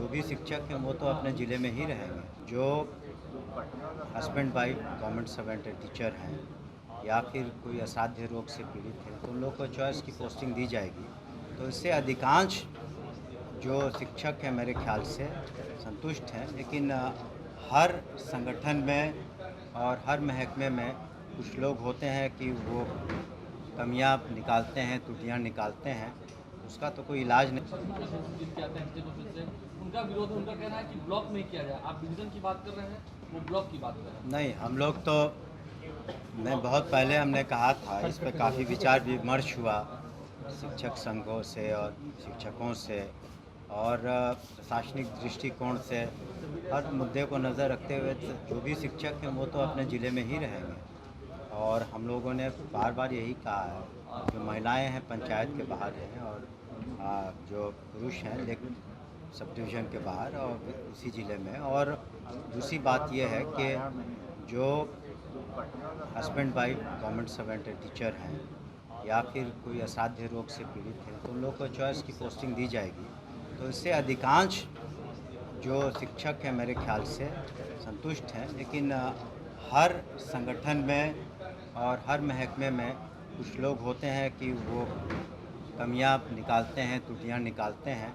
जो भी शिक्षक हैं वो तो अपने ज़िले में ही रहेंगे। जो husband wife government servant teacher हैं या फिर कोई असाध्य रोग से पीड़ित है तो उन लोग को चॉइस की पोस्टिंग दी जाएगी। तो इससे अधिकांश जो शिक्षक हैं मेरे ख्याल से संतुष्ट हैं, लेकिन हर संगठन में और हर महकमे में कुछ लोग होते हैं कि वो कमियां निकालते हैं, त्रुटियां निकालते हैं। उसका तो कोई इलाज नहीं। उनका विरोध है, उनका कहना है कि ब्लॉक नहीं किया जाए। आप डिवीजन की बात कर रहे हैं, वो ब्लॉक की बात कर रहे हैं। नहीं, हम लोग तो मैं बहुत पहले हमने कहा था, इस पर काफ़ी विचार विमर्श हुआ शिक्षक संघों से और शिक्षकों से और प्रशासनिक दृष्टिकोण से। हर मुद्दे को नज़र रखते हुए जो भी शिक्षक हैं वो तो अपने ज़िले में ही रहेंगे। और हम लोगों ने बार बार यही कहा है, जो महिलाएं हैं पंचायत के बाहर हैं और जो पुरुष हैं लेकिन सब डिवीज़न के बाहर और उसी ज़िले में। और दूसरी बात यह है कि जो husband wife government servant teacher हैं या फिर कोई असाध्य रोग से पीड़ित हैं तो उन लोग को चॉइस की पोस्टिंग दी जाएगी। तो इससे अधिकांश जो शिक्षक हैं मेरे ख्याल से संतुष्ट हैं, लेकिन हर संगठन में और हर महकमे में कुछ लोग होते हैं कि वो कमियां निकालते हैं, त्रुटियां निकालते हैं।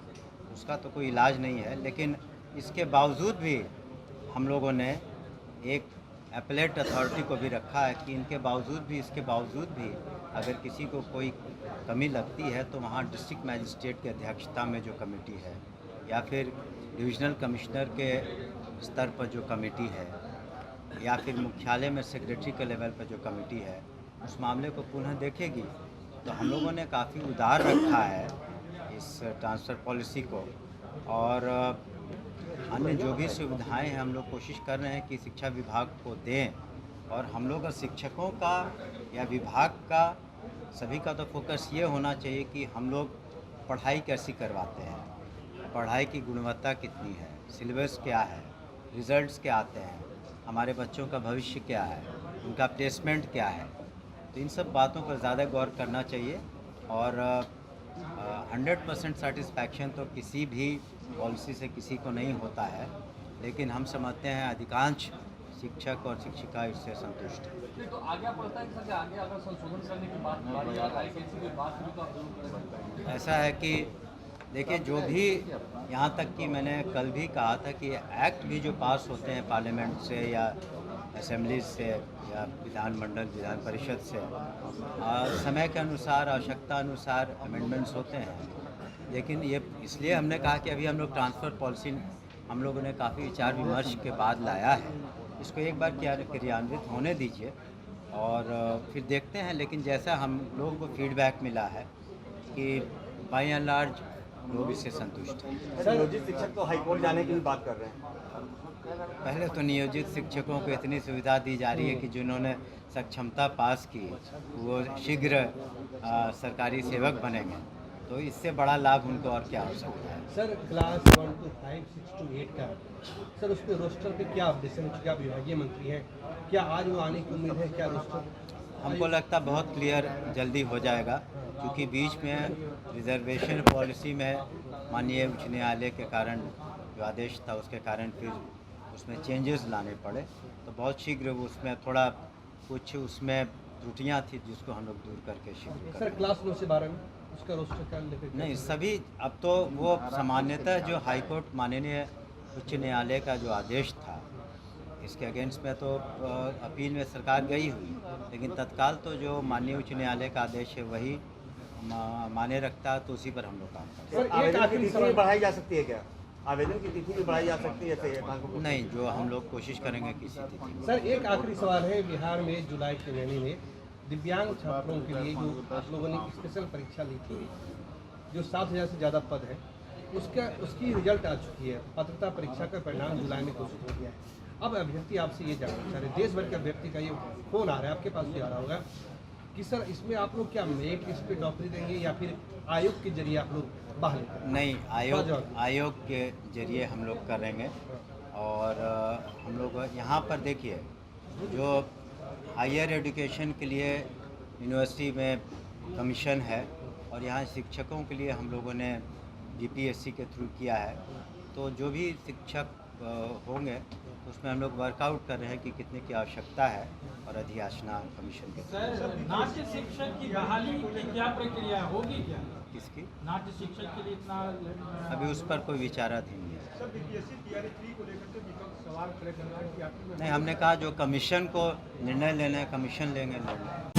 उसका तो कोई इलाज नहीं है। लेकिन इसके बावजूद भी हम लोगों ने एक एपेलेट अथॉरिटी को भी रखा है कि इसके बावजूद भी अगर किसी को कोई कमी लगती है तो वहाँ डिस्ट्रिक्ट मजिस्ट्रेट की अध्यक्षता में जो कमेटी है या फिर डिविजनल कमिश्नर के स्तर पर जो कमेटी है या फिर मुख्यालय में सेक्रेटरी के लेवल पर जो कमेटी है उस मामले को पुनः देखेगी। तो हम लोगों ने काफ़ी उदार रखा है इस ट्रांसफ़र पॉलिसी को। और अन्य जो भी सुविधाएं हैं हम लोग कोशिश कर रहे हैं कि शिक्षा विभाग को दें। और हम लोग शिक्षकों का या विभाग का सभी का तो फोकस ये होना चाहिए कि हम लोग पढ़ाई कैसी करवाते हैं, पढ़ाई की गुणवत्ता कितनी है, सिलेबस क्या है, रिज़ल्ट्स क्या आते हैं, हमारे बच्चों का भविष्य क्या है, उनका प्लेसमेंट क्या है। तो इन सब बातों पर ज़्यादा गौर करना चाहिए। और 100% सेटिस्फैक्शन तो किसी भी पॉलिसी से किसी को नहीं होता है, लेकिन हम समझते हैं अधिकांश शिक्षक और शिक्षिका इससे संतुष्ट हैं। तो आगे पड़ता है कि सर आगे अगर संशोधन करने की बात हुई तो आप जरूर करेंगे। ऐसा है कि देखिए, जो भी यहाँ तक कि मैंने कल भी कहा था कि एक्ट भी जो पास होते हैं पार्लियामेंट से या असेंबली से या विधान परिषद से, समय के अनुसार आवश्यकता अनुसार अमेंडमेंट्स होते हैं। लेकिन ये इसलिए हमने कहा कि अभी हम लोग ट्रांसफ़र पॉलिसी हम लोगों ने काफ़ी विचार विमर्श के बाद लाया है। इसको एक बार क्रियान्वित होने दीजिए और फिर देखते हैं। लेकिन जैसा हम लोगों को फीडबैक मिला है कि बाय एंड लार्ज लोग इससे संतुष्ट हैं। नियोजित शिक्षक तो हाईकोर्ट जाने की भी बात कर रहे हैं। पहले तो नियोजित शिक्षकों को इतनी सुविधा दी जा रही है कि जिन्होंने सक्षमता पास की वो शीघ्र सरकारी सेवक बनेंगे। तो इससे बड़ा लाभ उनको और क्या हो सकता है। सर क्लास 1 to 5, 6 to 8 का सर उस पर रोस्टर पे क्या अपडेशन, क्या विभागीय मंत्री हैं, क्या आज वो आने की उम्मीद है? क्या रोस्टर हमको लगता है बहुत क्लियर जल्दी हो जाएगा, क्योंकि बीच में रिजर्वेशन पॉलिसी में माननीय उच्च न्यायालय के कारण जो आदेश था उसके कारण फिर उसमें चेंजेस लाने पड़े। तो बहुत शीघ्र उसमें थोड़ा कुछ उसमें त्रुटियां थी जिसको हम लोग दूर करके शीघ्र सर क्लास 9 से 12 में उसका रोस्टर क्या लेकर? नहीं, सभी अब तो वो सामान्यतः जो हाईकोर्ट माननीय उच्च न्यायालय का जो आदेश था इसके अगेंस्ट में तो अपील में सरकार गई हुई, लेकिन तत्काल तो जो माननीय उच्च न्यायालय का आदेश है वही माने रखता है। तो उसी पर हम लोग काम करते हैं। आवेदन की तिथि भी बढ़ाई जा सकती है क्या? आवेदन की तिथि भी बढ़ाई जा सकती है? नहीं, जो हम लोग कोशिश करेंगे किसी तिथि। सर एक आखिरी सवाल है, बिहार में जुलाई के महीने में दिव्यांग छात्रों के लिए जो आप लोगों ने स्पेशल परीक्षा ली थी, जो 7,000 से ज़्यादा पद है, उसकी रिजल्ट आ चुकी है। पात्रता परीक्षा का परिणाम जुलाई में घोषित हो गया है। अब अभ्यर्थी आपसे ये जानना चाह रहे हैं, देश भर के अभ्यर्थी का ये फोन आ रहा है, आपके पास भी आ रहा होगा कि सर इसमें आप लोग क्या मेरिट लिस्ट पे नौकरी देंगे या फिर आयोग के जरिए आप लोग बहाली करेंगे? नहीं, आयोग के जरिए हम लोग करेंगे। और हम लोग यहाँ पर देखिए, जो हायर एजुकेशन के लिए यूनिवर्सिटी में कमीशन है और यहाँ शिक्षकों के लिए हम लोगों ने जीपीएससी के थ्रू किया है। तो जो भी शिक्षक होंगे उसमें हम लोग वर्कआउट कर रहे हैं कि कितने की आवश्यकता है और अधियाचना कमीशन के सर नाट्य शिक्षक की बहाली की क्या प्रक्रिया होगी क्या? किसकी नाट्य शिक्षक के लिए इतना अभी उस पर कोई विचाराधीन नहीं है। सर बीपीएससी तैयारी 3 को लेकर के विपक्ष सवाल खड़े कर रहा है कि आपकी नहीं, हमने कहा जो कमीशन को निर्णय लेना है कमीशन लेंगे निर्णय।